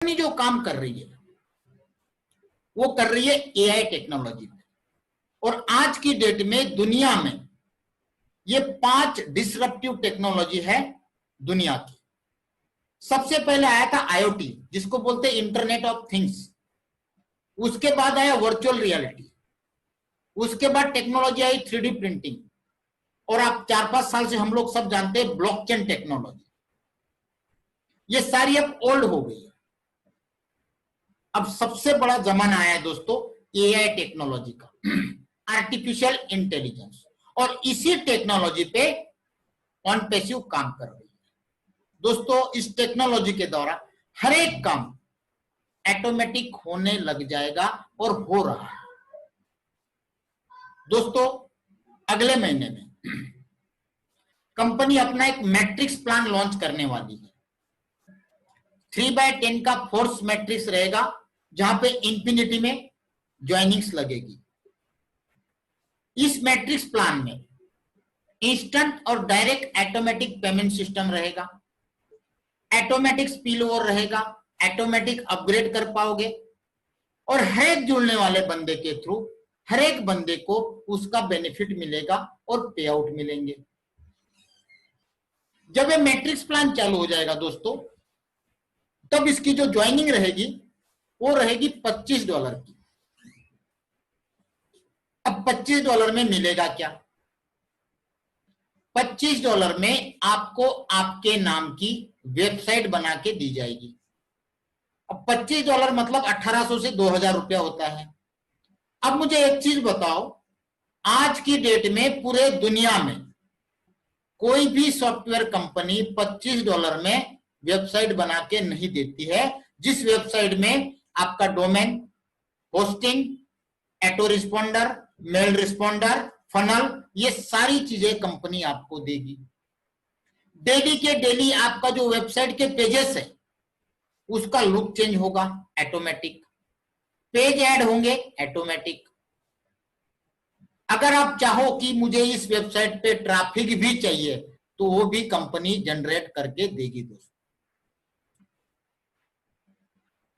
Company जो काम कर रही है वो कर रही है एआई टेक्नोलॉजी पे। और आज की डेट में दुनिया में ये 5 डिसरप्टिव टेक्नोलॉजी है दुनिया की। सबसे पहले आया था आईओटी, जिसको बोलते हैं इंटरनेट ऑफ थिंग्स। उसके बाद आया वर्चुअल रियलिटी। उसके बाद टेक्नोलॉजी आई 3D प्रिंटिंग। और आप 4-5 साल से हम लोग सब जानते हैं ब्लॉकचेन टेक्नोलॉजी। ये सारी अब ओल्ड हो गई है। अब सबसे बड़ा जमाना आया है दोस्तों एआई टेक्नोलॉजी का, आर्टिफिशियल इंटेलिजेंस। और इसी टेक्नोलॉजी पे ऑन पैसिव काम कर रही है दोस्तों। इस टेक्नोलॉजी के द्वारा हर एक काम ऑटोमेटिक होने लग जाएगा और हो रहा है दोस्तों। अगले महीने में कंपनी अपना एक मैट्रिक्स प्लान लॉन्च करने वाली है। 3/10 का फोर्स मैट्रिक्स रहेगा, जहां पे इंफिनिटी में ज्वाइनिंग्स लगेगी। इस मैट्रिक्स प्लान में इंस्टेंट और डायरेक्ट ऑटोमेटिक पेमेंट सिस्टम रहेगा, ऑटोमेटिक स्पिल ओवर रहेगा, ऑटोमेटिक अपग्रेड कर पाओगे और हर एक जुड़ने वाले बंदे के थ्रू हर एक बंदे को उसका बेनिफिट मिलेगा और पे आउट मिलेंगे। जब ये मैट्रिक्स प्लान चालू हो जाएगा दोस्तों, तब इसकी जो ज्वाइनिंग रहेगी वो रहेगी $25 की। अब $25 में मिलेगा क्या? $25 में आपको आपके नाम की वेबसाइट बना के दी जाएगी। अब $25 मतलब 1800 से 2000 रुपया होता है। अब मुझे एक चीज बताओ, आज की डेट में पूरे दुनिया में कोई भी सॉफ्टवेयर कंपनी $25 में वेबसाइट बना के नहीं देती है, जिस वेबसाइट में आपका domain, hosting, auto responder, mail responder, funnel, ये सारी चीजें कंपनी आपको देगी। डेली के डेली आपका जो वेबसाइट के पेजेस है उसका लुक चेंज होगा ऑटोमेटिक, पेज ऐड होंगे ऑटोमेटिक। अगर आप चाहो कि मुझे इस वेबसाइट पे ट्रैफिक भी चाहिए तो वो भी कंपनी जनरेट करके देगी दोस्तों।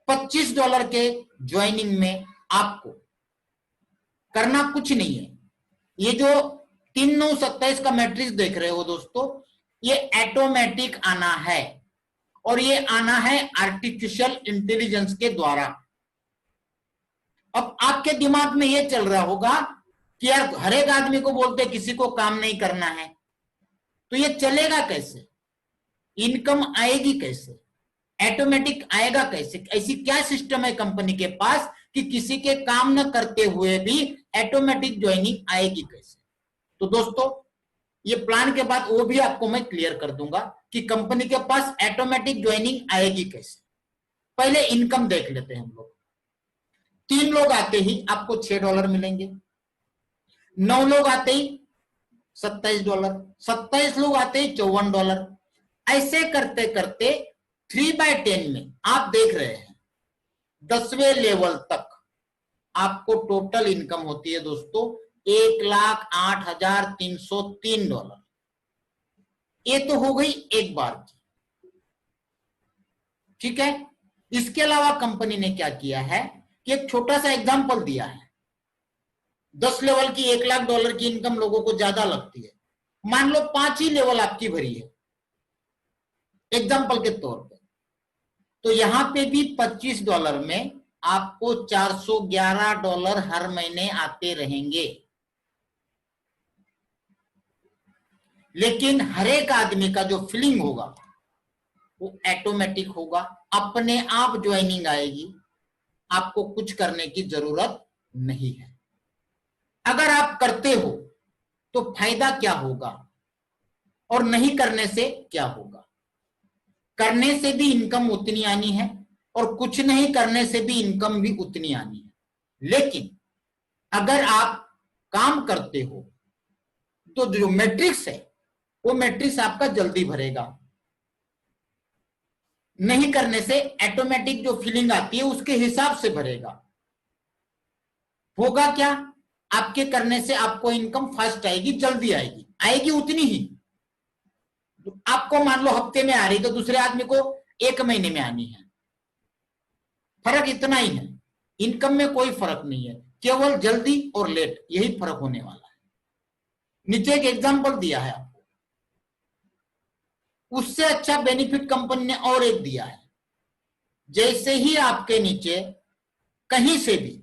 $25 के ज्वाइनिंग में आपको करना कुछ नहीं है। ये जो 3927 का मैट्रिक्स देख रहे हो दोस्तों, ये ऑटोमेटिक आना है और ये आना है आर्टिफिशियल इंटेलिजेंस के द्वारा। अब आपके दिमाग में ये चल रहा होगा कि यार हर एक आदमी को बोलते किसी को काम नहीं करना है, तो ये चलेगा कैसे? इनकम आएगी कैसे? ऑटोमेटिक आएगा कैसे? ऐसी क्या सिस्टम है कंपनी के पास कि किसी के काम न करते हुए भी ऑटोमेटिक ज्वाइनिंग आएगी कैसे? तो दोस्तों ये प्लान के बाद वो भी आपको मैं क्लियर कर दूंगा कि कंपनी के पास ऑटोमेटिक ज्वाइनिंग आएगी कैसे। पहले इनकम देख लेते हैं हम लोग। 3 लोग आते ही आपको $6 मिलेंगे, 9 लोग आते ही $27, 27 लोग आते ही $54। ऐसे करते करते 3/10 में आप देख रहे हैं 10वें लेवल तक आपको टोटल इनकम होती है दोस्तों $1,08,303। ये तो हो गई एक बार की, ठीक है। इसके अलावा कंपनी ने क्या किया है कि एक छोटा सा एग्जांपल दिया है। 10 लेवल की $1,00,000 की इनकम लोगों को ज्यादा लगती है। मान लो 5 ही लेवल आपकी भरी है एग्जांपल के तौर पे, तो यहां पे भी $25 में आपको $411 हर महीने आते रहेंगे। लेकिन हर एक आदमी का जो फीलिंग होगा वो ऑटोमेटिक होगा, अपने आप ज्वाइनिंग आएगी, आपको कुछ करने की जरूरत नहीं है। अगर आप करते हो तो फायदा क्या होगा और नहीं करने से क्या होगा? करने से भी इनकम उतनी आनी है और कुछ नहीं करने से भी इनकम भी उतनी आनी है। लेकिन अगर आप काम करते हो तो जो मैट्रिक्स है वो मैट्रिक्स आपका जल्दी भरेगा। नहीं करने से ऑटोमेटिक जो फीलिंग आती है उसके हिसाब से भरेगा। होगा क्या? आपके करने से आपको इनकम फास्ट आएगी, जल्दी आएगी, आएगी उतनी ही। तो आपको मान लो हफ्ते में आ रही तो दूसरे आदमी को 1 महीने में आनी है। फर्क इतना ही है, इनकम में कोई फर्क नहीं है, केवल जल्दी और लेट यही फर्क होने वाला है। नीचे एक एग्जांपल दिया है आपको, उससे अच्छा बेनिफिट कंपनी ने और एक दिया है। जैसे ही आपके नीचे कहीं से भी,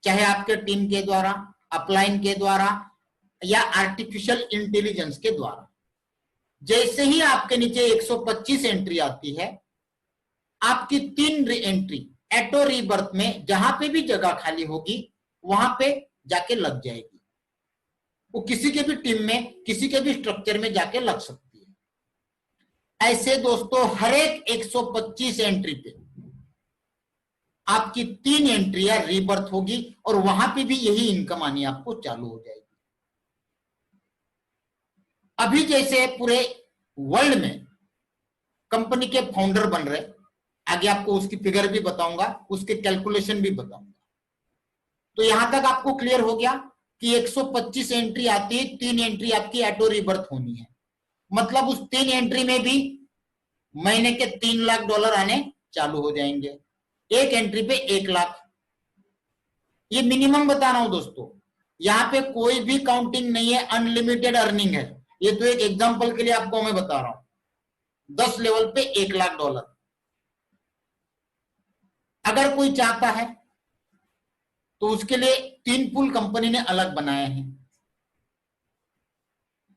चाहे आपके टीम के द्वारा, अपलाइन के द्वारा या आर्टिफिशियल इंटेलिजेंस के द्वारा, जैसे ही आपके नीचे 125 एंट्री आती है, आपकी 3 एंट्री ऑटो रीबर्थ में जहां पे भी जगह खाली होगी वहां पे जाके लग जाएगी। वो किसी के भी टीम में, किसी के भी स्ट्रक्चर में जाके लग सकती है। ऐसे दोस्तों हर एक 125 एंट्री पे आपकी 3 एंट्रियां रीबर्थ होगी और वहां पे भी यही इनकम आनी आपको चालू हो जाएगी। अभी जैसे पूरे वर्ल्ड में कंपनी के फाउंडर बन रहे, आगे आपको उसकी फिगर भी बताऊंगा, उसके कैलकुलेशन भी बताऊंगा। तो यहां तक आपको क्लियर हो गया कि 125 एंट्री आती है, 3 एंट्री आपकी ऑटो रीबर्थ होनी है। मतलब उस 3 एंट्री में भी महीने के $3 लाख आने चालू हो जाएंगे, एक एंट्री पे 1 लाख। ये मिनिमम बता रहा हूं दोस्तों, यहां पे कोई भी काउंटिंग नहीं है, अनलिमिटेड अर्निंग है। ये तो एक एग्जांपल के लिए आपको मैं बता रहा हूं, 10 लेवल पे $1 लाख। अगर कोई चाहता है तो उसके लिए 3 पूल कंपनी ने अलग बनाए हैं।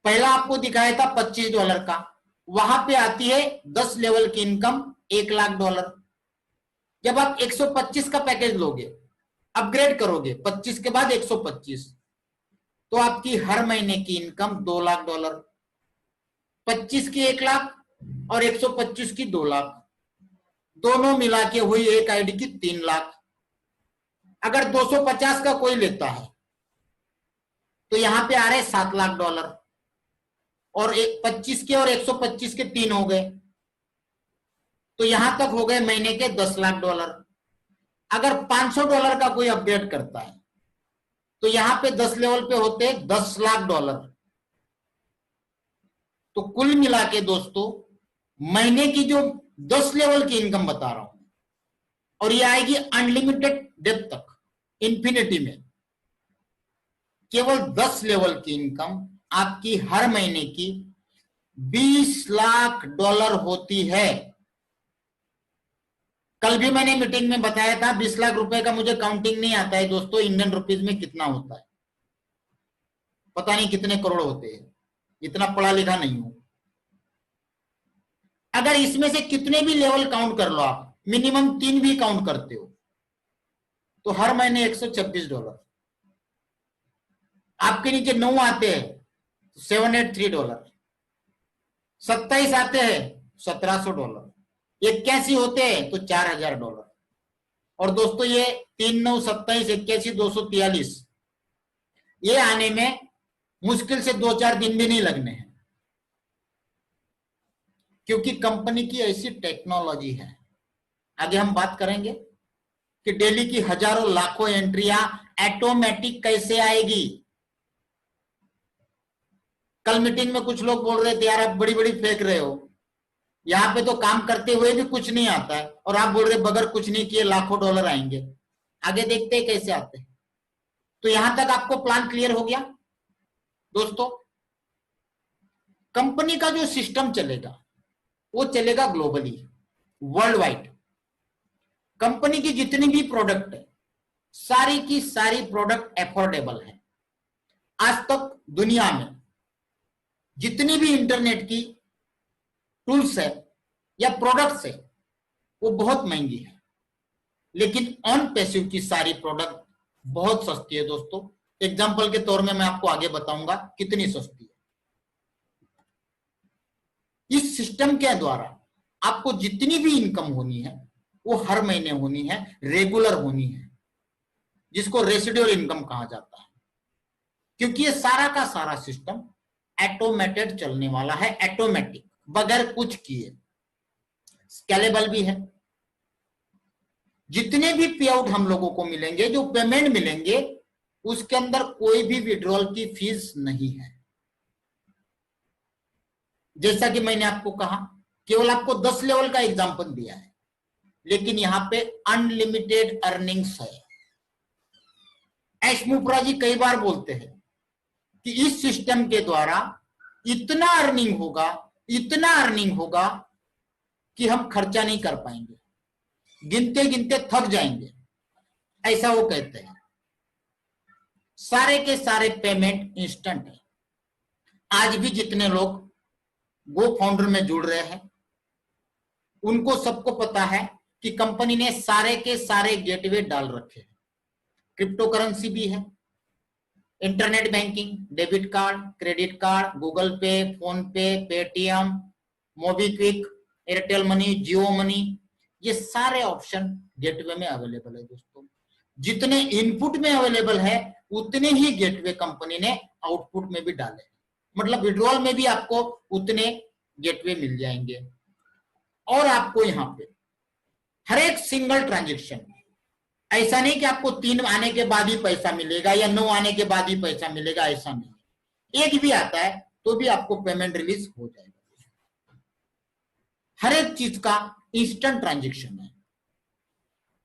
पहला आपको दिखाया था $25 का, वहां पे आती है 10 लेवल की इनकम $1 लाख। जब आप 125 का पैकेज लोगे, अपग्रेड करोगे 25 के बाद 125, तो आपकी हर महीने की इनकम $2 लाख, 25 की 1 लाख और 125 की 2 लाख, दोनों मिला के हुई एक आईडी की 3 लाख। अगर 250 का कोई लेता है तो यहां पे आ रहे $7 लाख, और 25 के और 125 के 3 हो गए, तो यहां तक हो गए महीने के $10 लाख। अगर $500 का कोई अपग्रेड करता है तो यहां पे 10 लेवल पे होते $10 लाख। तो कुल मिला के दोस्तों महीने की जो 10 लेवल की इनकम बता रहा हूं, और ये आएगी अनलिमिटेड डेप्थ तक, इंफिनिटी में, केवल 10 लेवल की इनकम आपकी हर महीने की $20 लाख होती है। कल भी मैंने मीटिंग में बताया था 20 लाख रुपए का मुझे काउंटिंग नहीं आता है दोस्तों, इंडियन रुपीज में कितना होता है पता नहीं कितने करोड़ होते हैं, इतना पढ़ा लिखा नहीं हूं। अगर इसमें से कितने भी लेवल काउंट कर लो आप, मिनिमम 3 भी काउंट करते हो, तो हर महीने $126। आपके नीचे 9 आते हैं $783, 27 आते हैं $1700, 81 होते हैं तो $4000। और दोस्तों ये 3, 9, 27, 81, 243, ये आने में मुश्किल से 2-4 दिन भी नहीं लगने हैं, क्योंकि कंपनी की ऐसी टेक्नोलॉजी है। आगे हम बात करेंगे कि डेली की हजारों लाखों एंट्रियां ऑटोमेटिक कैसे आएगी। कल मीटिंग में कुछ लोग बोल रहे थे यार आप बड़ी बड़ी फेंक रहे हो, यहां पे तो काम करते हुए भी कुछ नहीं आता है और आप बोल रहे बगैर कुछ नहीं किए लाखों डॉलर आएंगे। आगे देखते हैं कैसे आते हैं। तो यहां तक आपको प्लान क्लियर हो गया दोस्तों। कंपनी का जो सिस्टम चलेगा वो चलेगा ग्लोबली, वर्ल्ड वाइड। कंपनी की जितनी भी प्रोडक्ट है, सारी की सारी प्रोडक्ट एफोर्डेबल है। आज तक दुनिया में जितनी भी इंटरनेट की टूल्स है या प्रोडक्ट्स है वो बहुत महंगी है, लेकिन ऑन पैसिव की सारी प्रोडक्ट बहुत सस्ती है दोस्तों। एग्जांपल के तौर में मैं आपको आगे बताऊंगा कितनी सस्ती है। इस सिस्टम के द्वारा आपको जितनी भी इनकम होनी है वो हर महीने होनी है, रेगुलर होनी है, जिसको रेसिडुअल इनकम कहा जाता है। क्योंकि ये सारा का सारा सिस्टम ऑटोमेटेड चलने वाला है, ऑटोमेटिक, बगैर कुछ किए, स्केलेबल भी है। जितने भी पे आउट हम लोगों को मिलेंगे, जो पेमेंट मिलेंगे, उसके अंदर कोई भी विड्रॉल की फीस नहीं है। जैसा कि मैंने आपको कहा, केवल आपको 10 लेवल का एग्जांपल दिया है, लेकिन यहां पे अनलिमिटेड अर्निंग्स है। एशमुपरा जी कई बार बोलते हैं कि इस सिस्टम के द्वारा इतना अर्निंग होगा कि हम खर्चा नहीं कर पाएंगे, गिनते गिनते थक जाएंगे, ऐसा वो कहते हैं। सारे के सारे पेमेंट इंस्टेंट है। आज भी जितने लोग गो फाउंडर में जुड़ रहे हैं उनको सबको पता है कि कंपनी ने सारे के सारे गेटवे डाल रखे हैं। क्रिप्टो करेंसी भी है, internet banking, debit card, credit card, Google पे, फोन पे, पेटीएम, मोबीक्विक, एयरटेल मनी, जियो मनी, ये सारे ऑप्शन गेटवे में अवेलेबल है। दोस्तों जितने इनपुट में अवेलेबल है उतने ही गेटवे कंपनी ने आउटपुट में भी डाले, मतलब विड्रॉल में भी आपको उतने गेटवे मिल जाएंगे। और आपको यहाँ पे हर एक सिंगल ट्रांजेक्शन, ऐसा नहीं कि आपको 3 आने के बाद ही पैसा मिलेगा या 9 आने के बाद ही पैसा मिलेगा, ऐसा नहीं। एक भी आता है तो भी आपको पेमेंट रिलीज हो जाएगा। हर एक चीज का इंस्टेंट ट्रांजेक्शन है।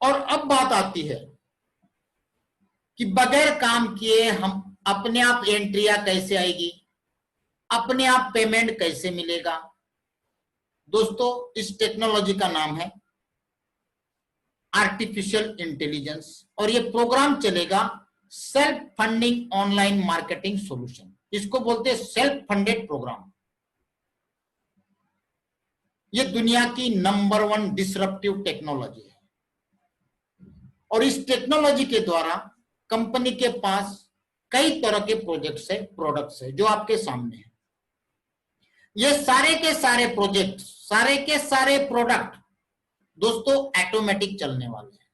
और अब बात आती है कि बगैर काम किए हम अपने आप एंट्रिया कैसे आएगी, अपने आप पेमेंट कैसे मिलेगा। दोस्तों इस टेक्नोलॉजी का नाम है आर्टिफिशियल इंटेलिजेंस और ये प्रोग्राम चलेगा self funding online marketing solution. इसको बोलते हैं सेल्फ फंडेड प्रोग्राम। ये दुनिया की नंबर 1 डिसरप्टिव टेक्नोलॉजी है और इस टेक्नोलॉजी के द्वारा कंपनी के पास कई तरह के प्रोडक्ट्स है जो आपके सामने है। ये सारे के सारे प्रोजेक्ट, सारे के सारे प्रोडक्ट दोस्तों ऑटोमेटिक चलने वाले हैं।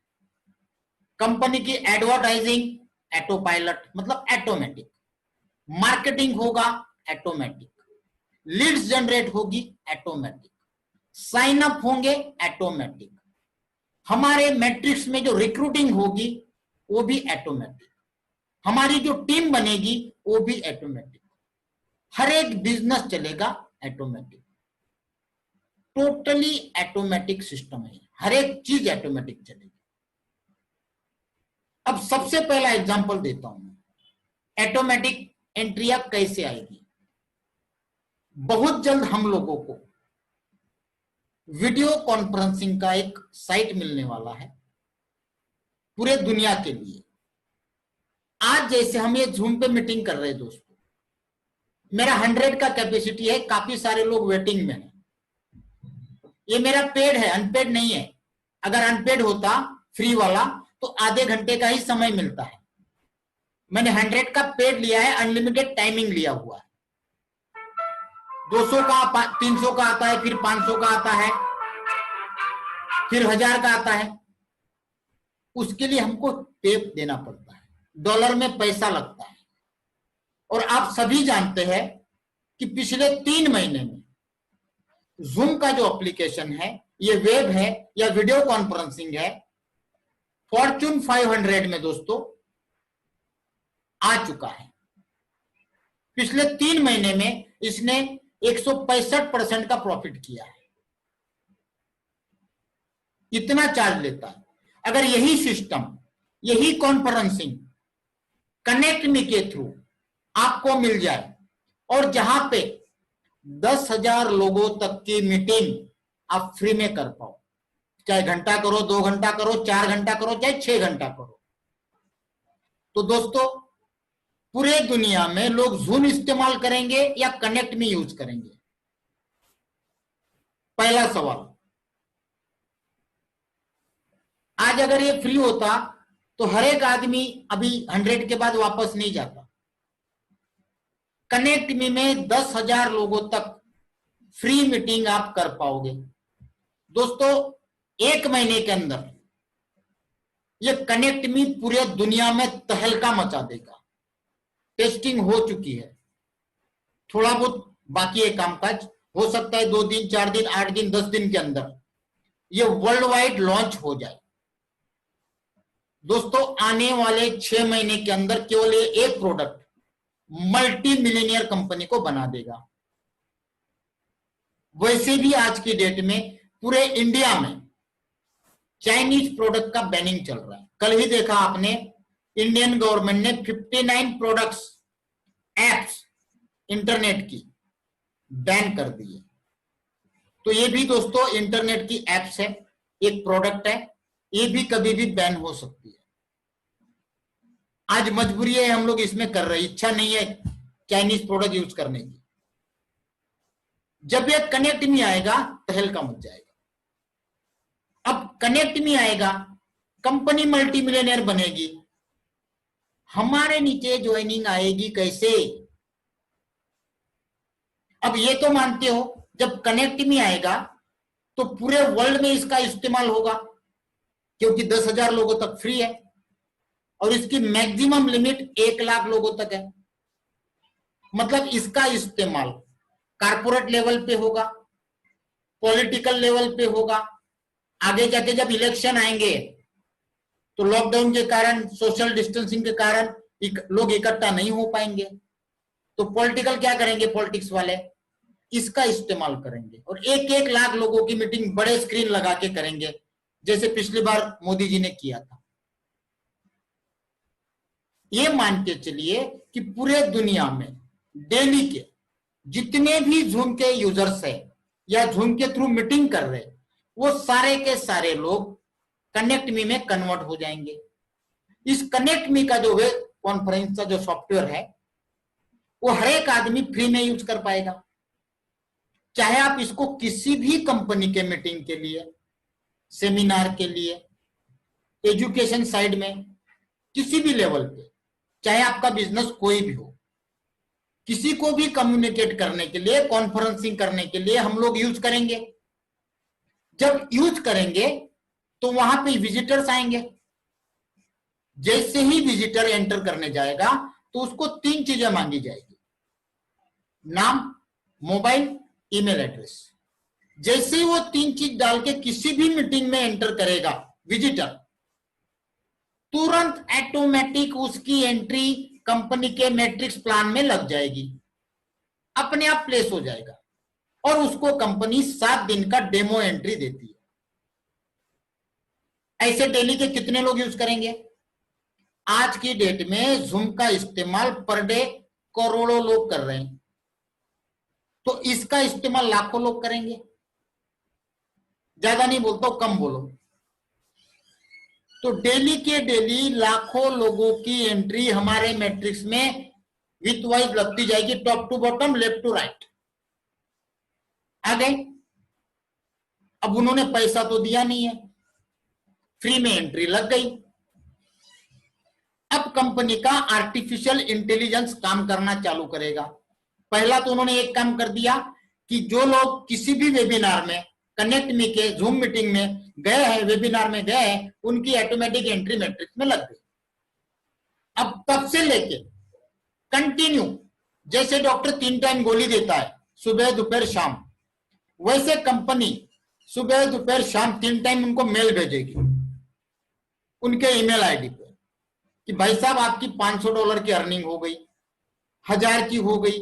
कंपनी की एडवर्टाइजिंग ऑटो पायलट, मतलब ऑटोमेटिक, मार्केटिंग होगा ऑटोमेटिक, लीड्स जनरेट होगी ऑटोमेटिक, साइन अप होंगे ऑटोमेटिक, हमारे मैट्रिक्स में जो रिक्रूटिंग होगी वो भी ऑटोमेटिक, हमारी जो टीम बनेगी वो भी ऑटोमेटिक, हर एक बिजनेस चलेगा ऑटोमेटिक। टोटली ऑटोमेटिक सिस्टम है, हर एक चीज ऑटोमेटिक चलेगी। अब सबसे पहला एग्जांपल देता हूं ऑटोमेटिक एंट्रिया कैसे आएगी। बहुत जल्द हम लोगों को वीडियो कॉन्फ्रेंसिंग का एक साइट मिलने वाला है पूरे दुनिया के लिए। आज जैसे हम ये जूम पे मीटिंग कर रहे हैं दोस्तों, मेरा 100 का कैपेसिटी है, काफी सारे लोग वेटिंग में हैं। ये मेरा पेड है, अनपेड नहीं है। अगर अनपेड होता फ्री वाला तो आधे घंटे का ही समय मिलता है। मैंने 100 का पेड लिया है, अनलिमिटेड टाइमिंग लिया हुआ है। 200 का 300 का आता है, फिर 500 का आता है, फिर 1000 का आता है। उसके लिए हमको पे देना पड़ता है, डॉलर में पैसा लगता है। और आप सभी जानते हैं कि पिछले 3 महीने में जूम का जो एप्लीकेशन है, ये वेब है या वीडियो कॉन्फ्रेंसिंग है, फॉर्च्यून 500 में दोस्तों आ चुका है। पिछले 3 महीने में इसने 165% का प्रॉफिट किया है। इतना चार्ज लेता है। अगर यही सिस्टम, यही कॉन्फ्रेंसिंग कनेक्ट मी के थ्रू आपको मिल जाए और जहां पे 10,000 लोगों तक की मीटिंग आप फ्री में कर पाओ, चाहे घंटा करो, 2 घंटा करो, 4 घंटा करो, चाहे 6 घंटा करो, तो दोस्तों पूरे दुनिया में लोग जूम इस्तेमाल करेंगे या कनेक्ट मी यूज करेंगे? पहला सवाल। आज अगर ये फ्री होता तो हर एक आदमी अभी 100 के बाद वापस नहीं जाता। कनेक्ट मी में 10,000 लोगों तक फ्री मीटिंग आप कर पाओगे। दोस्तों 1 महीने के अंदर ये कनेक्ट मी पूरे दुनिया में तहलका मचा देगा। टेस्टिंग हो चुकी है, थोड़ा बहुत बाकी है कामकाज, हो सकता है 2 दिन, 4 दिन, 8 दिन, 10 दिन के अंदर ये वर्ल्ड वाइड लॉन्च हो जाए। दोस्तों आने वाले 6 महीने के अंदर केवल ये एक प्रोडक्ट मल्टी मिलियनियर कंपनी को बना देगा। वैसे भी आज की डेट में पूरे इंडिया में चाइनीज प्रोडक्ट का बैनिंग चल रहा है। कल ही देखा आपने, इंडियन गवर्नमेंट ने 59 प्रोडक्ट्स, एप्स इंटरनेट की बैन कर दी है। तो ये भी दोस्तों इंटरनेट की एप्स है, एक प्रोडक्ट है, ये भी कभी भी बैन हो सकती है। आज मजबूरी है, हम लोग इसमें कर रहे हैं, इच्छा नहीं है चाइनीज प्रोडक्ट यूज करने की। जब ये कनेक्ट में आएगा तो हल्का मच जाएगा। अब कनेक्ट में आएगा, कंपनी मल्टी मिलियनर बनेगी, हमारे नीचे ज्वाइनिंग आएगी कैसे? अब ये तो मानते हो जब कनेक्ट में आएगा तो पूरे वर्ल्ड में इसका इस्तेमाल होगा, क्योंकि 10,000 लोगों तक फ्री है और इसकी मैक्सिमम लिमिट 1 लाख लोगों तक है। मतलब इसका इस्तेमाल कारपोरेट लेवल पे होगा, पॉलिटिकल लेवल पे होगा। आगे जाके जब इलेक्शन आएंगे तो लॉकडाउन के कारण, सोशल डिस्टेंसिंग के कारण लोग इकट्ठा नहीं हो पाएंगे, तो पॉलिटिकल क्या करेंगे, पॉलिटिक्स वाले इसका इस्तेमाल करेंगे और 1-1 लाख लोगों की मीटिंग बड़े स्क्रीन लगा के करेंगे, जैसे पिछली बार मोदी जी ने किया था। ये मान के चलिए कि पूरे दुनिया में डेली के जितने भी जूम के यूजर्स है या जूम के थ्रू मीटिंग कर रहे, वो सारे के सारे लोग कनेक्ट मी में कन्वर्ट हो जाएंगे। इस कनेक्ट मी का जो है कॉन्फ्रेंस का जो सॉफ्टवेयर है, वो हर एक आदमी फ्री में यूज कर पाएगा। चाहे आप इसको किसी भी कंपनी के मीटिंग के लिए, सेमिनार के लिए, एजुकेशन साइड में, किसी भी लेवल पे, चाहे आपका बिजनेस कोई भी हो, किसी को भी कम्युनिकेट करने के लिए, कॉन्फ्रेंसिंग करने के लिए हम लोग यूज करेंगे। जब यूज करेंगे तो वहां पे विजिटर्स आएंगे। जैसे ही विजिटर एंटर करने जाएगा तो उसको 3 चीजें मांगी जाएगी, नाम, मोबाइल, ईमेल एड्रेस। जैसे ही वो 3 चीज डाल के किसी भी मीटिंग में एंटर करेगा विजिटर, तुरंत ऑटोमेटिक उसकी एंट्री कंपनी के मैट्रिक्स प्लान में लग जाएगी, अपने आप प्लेस हो जाएगा और उसको कंपनी 7 दिन का डेमो एंट्री देती है। ऐसे डेली के कितने लोग यूज करेंगे? आज की डेट में जूम का इस्तेमाल पर डे करोड़ों लोग कर रहे हैं, तो इसका इस्तेमाल लाखों लोग करेंगे। ज्यादा नहीं बोलता हूं, कम बोलो। तो डेली के डेली लाखों लोगों की एंट्री हमारे मैट्रिक्स में विथ वाइज लगती जाएगी, top to bottom, left to right. आ गए? अब उन्होंने पैसा तो दिया नहीं है, फ्री में एंट्री लग गई। अब कंपनी का आर्टिफिशियल इंटेलिजेंस काम करना चालू करेगा। पहला तो उन्होंने एक काम कर दिया कि जो लोग किसी भी वेबिनार में, कनेक्ट मी के जूम मीटिंग में गए हैं, वेबिनार में गए हैं, उनकी ऑटोमेटिक एंट्री मैट्रिक्स में लग गई। अब तब से लेके कंटिन्यू, जैसे डॉक्टर 3 टाइम गोली देता है, सुबह दोपहर शाम, वैसे कंपनी सुबह दोपहर शाम 3 टाइम उनको मेल भेजेगी उनके ईमेल आईडी पे कि भाई साहब आपकी $500 की अर्निंग हो गई, 1000 की हो गई,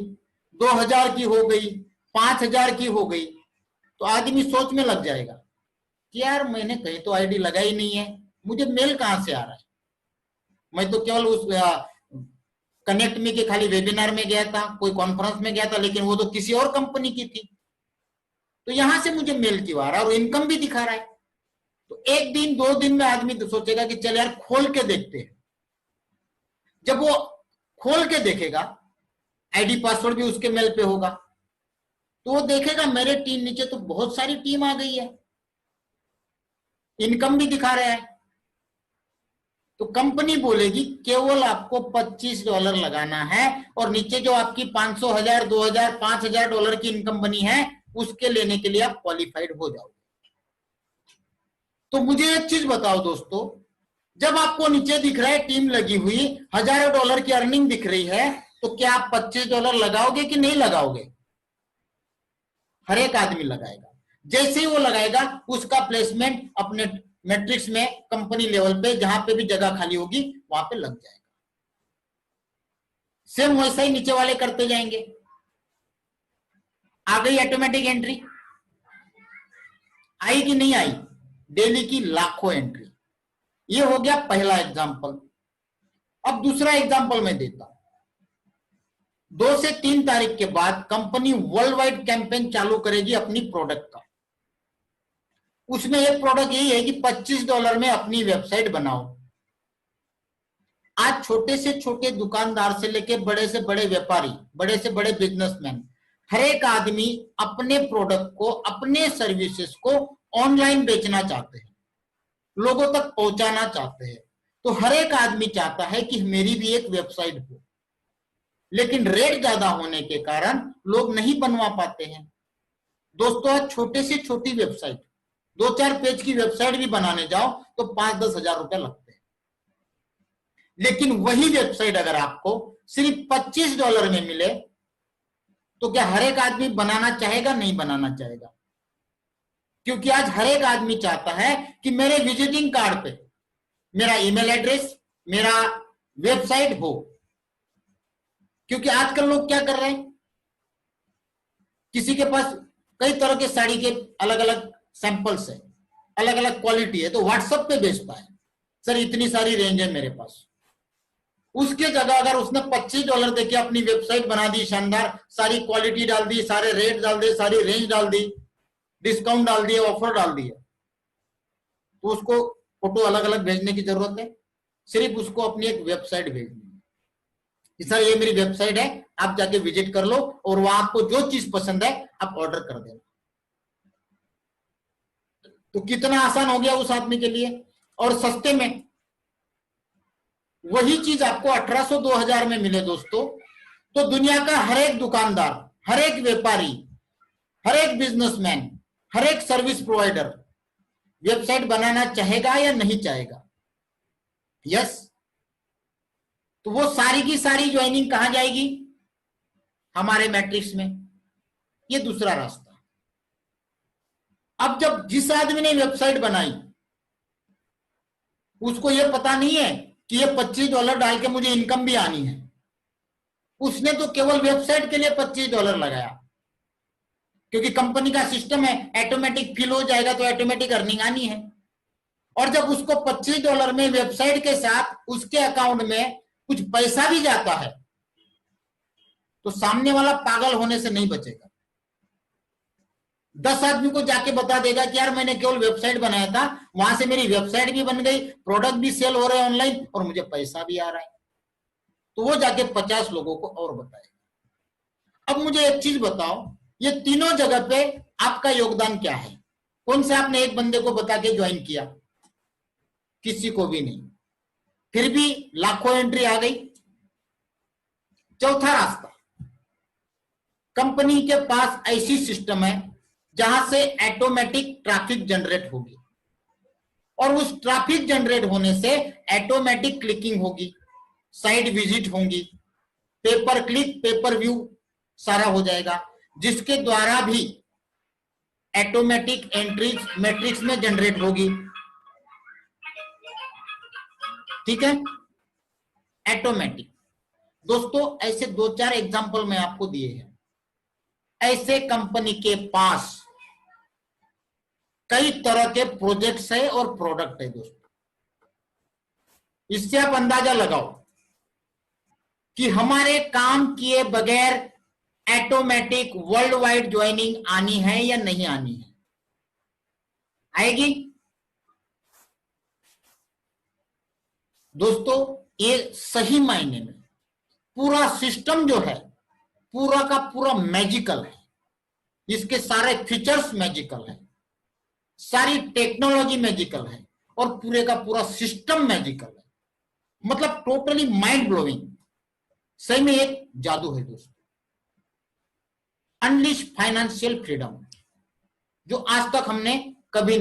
2000 की हो गई, 5000 की हो गई। तो आदमी सोच में लग जाएगा कि यार मैंने कहीं तो आईडी लगाई नहीं है, मुझे मेल कहां से आ रहा है? मैं तो केवल उस कनेक्ट मी के खाली वेबिनार में गया था, कोई कॉन्फ्रेंस में गया था, लेकिन वो तो किसी और कंपनी की थी, तो यहां से मुझे मेल क्यों आ रहा है और इनकम भी दिखा रहा है? तो 1 दिन 2 दिन में आदमी तो सोचेगा कि चल यार खोल के देखते हैं। जब वो खोल के देखेगा, आईडी पासवर्ड भी उसके मेल पे होगा, तो वो देखेगा मेरे टीम नीचे तो बहुत सारी टीम आ गई है, इनकम भी दिखा रहा है। तो कंपनी बोलेगी केवल आपको $25 लगाना है और नीचे जो आपकी 500, 1000, 2000, $5000 की इनकम बनी है, उसके लेने के लिए आप क्वालिफाइड हो जाओगे। तो मुझे एक चीज बताओ दोस्तों, जब आपको नीचे दिख रहा है टीम लगी हुई, हजारों डॉलर की अर्निंग दिख रही है, तो क्या आप $25 लगाओगे कि नहीं लगाओगे? हर एक आदमी लगाएगा। जैसे ही वो लगाएगा, उसका प्लेसमेंट अपने मैट्रिक्स में कंपनी लेवल पे जहां पे भी जगह खाली होगी वहां पे लग जाएगा। सेम वैसा ही नीचे वाले करते जाएंगे। आ गई ऑटोमेटिक एंट्री? आई कि नहीं आई? डेली की लाखों एंट्री। ये हो गया पहला एग्जांपल। अब दूसरा एग्जांपल मैं देता हूं। 2 से 3 तारीख के बाद कंपनी वर्ल्ड वाइड कैंपेन चालू करेगी अपनी प्रोडक्ट का। उसमें एक प्रोडक्ट यही है कि $25 में अपनी वेबसाइट बनाओ। आज छोटे से छोटे दुकानदार से लेके बड़े से बड़े व्यापारी, बड़े से बड़े बिजनेसमैन, हर एक आदमी अपने प्रोडक्ट को, अपने सर्विसेज को ऑनलाइन बेचना चाहते हैं, लोगों तक पहुंचाना चाहते हैं। तो हर एक आदमी चाहता है कि मेरी भी एक वेबसाइट हो, लेकिन रेट ज्यादा होने के कारण लोग नहीं बनवा पाते हैं। दोस्तों, आज छोटे से छोटी वेबसाइट, 2-4 पेज की वेबसाइट भी बनाने जाओ तो 5-10 हजार रुपए लगते हैं। लेकिन वही वेबसाइट अगर आपको सिर्फ $25 में मिले तो क्या हर एक आदमी बनाना चाहेगा? नहीं बनाना चाहेगा। क्योंकि आज हर एक आदमी चाहता है कि मेरे विजिटिंग कार्ड पे मेरा ईमेल एड्रेस, मेरा वेबसाइट हो। क्योंकि आजकल लोग क्या कर रहे हैं, किसी के पास कई तरह के साड़ी के अलग अलग सैंपल्स है, अलग अलग क्वालिटी है, तो व्हाट्सएप पे भेजता है, सर इतनी सारी रेंज है मेरे पास। उसके जगह अगर उसने $25 देके अपनी वेबसाइट बना दी, शानदार, सारी क्वालिटी डाल दी, सारे रेट डाल दिए, सारी रेंज डाल दी, डिस्काउंट डाल दिए, ऑफर डाल दिए, तो उसको फोटो अलग अलग भेजने की जरूरत है? सिर्फ उसको अपनी एक वेबसाइट भेजनी है कि सर ये मेरी वेबसाइट है, आप जाके विजिट कर लो और वहां आपको जो चीज पसंद है आप ऑर्डर कर देना। तो कितना आसान हो गया उस आदमी के लिए, और सस्ते में। वही चीज आपको 1800-2000 में मिले दोस्तों, तो दुनिया का हर एक दुकानदार, हर एक व्यापारी, हर एक बिजनेसमैन, हर एक सर्विस प्रोवाइडर वेबसाइट बनाना चाहेगा या नहीं चाहेगा? यस। तो वो सारी की सारी ज्वाइनिंग कहां जाएगी? हमारे मैट्रिक्स में। ये दूसरा रास्ता। अब जब जिस आदमी ने वेबसाइट बनाई उसको यह पता नहीं है कि ये $25 डाल के मुझे इनकम भी आनी है, उसने तो केवल वेबसाइट के लिए $25 लगाया, क्योंकि कंपनी का सिस्टम है, ऑटोमेटिक फिल हो जाएगा तो ऑटोमेटिक अर्निंग आनी है। और जब उसको $25 में वेबसाइट के साथ उसके अकाउंट में कुछ पैसा भी जाता है तो सामने वाला पागल होने से नहीं बचेगा। 10 आदमी को जाके बता देगा कि यार मैंने केवल वेबसाइट बनाया था, वहां से मेरी वेबसाइट भी बन गई, प्रोडक्ट भी सेल हो रहे हैं ऑनलाइन और मुझे पैसा भी आ रहा है। तो वो जाके 50 लोगों को और बताएगा। अब मुझे एक चीज बताओ, ये तीनों जगह पे आपका योगदान क्या है? कौन से आपने एक बंदे को बता के ज्वाइन किया? किसी को भी नहीं, फिर भी लाखों एंट्री आ गई। चौथा रास्ता, कंपनी के पास ऐसी सिस्टम है जहां से ऑटोमेटिक ट्रैफिक जनरेट होगी, और उस ट्रैफिक जनरेट होने से ऑटोमेटिक क्लिकिंग होगी, साइट विजिट होंगी, पेपर क्लिक, पेपर व्यू सारा हो जाएगा, जिसके द्वारा भी ऑटोमेटिक एंट्रीज मैट्रिक्स में जनरेट होगी। ठीक है, ऑटोमेटिक। दोस्तों, ऐसे 2-4 एग्जांपल मैं आपको दिए हैं। ऐसे कंपनी के पास कई तरह के प्रोजेक्ट्स है और प्रोडक्ट है दोस्तों। इससे आप अंदाजा लगाओ कि हमारे काम किए बगैर ऑटोमेटिक वर्ल्ड वाइड ज्वाइनिंग आनी है या नहीं आनी है? आएगी दोस्तों। ये सही मायने में पूरा सिस्टम जो है पूरा का पूरा मैजिकल है। इसके सारे फीचर्स मैजिकल है, सारी टेक्नोलॉजी मैजिकल है, और पूरे का पूरा सिस्टम मैजिकल है। मतलब टोटली माइंड ब्लोइंग। सही में एक जादू है दोस्तों। अनलिश फाइनेंशियल फ्रीडम, जो आज तक हमने कभी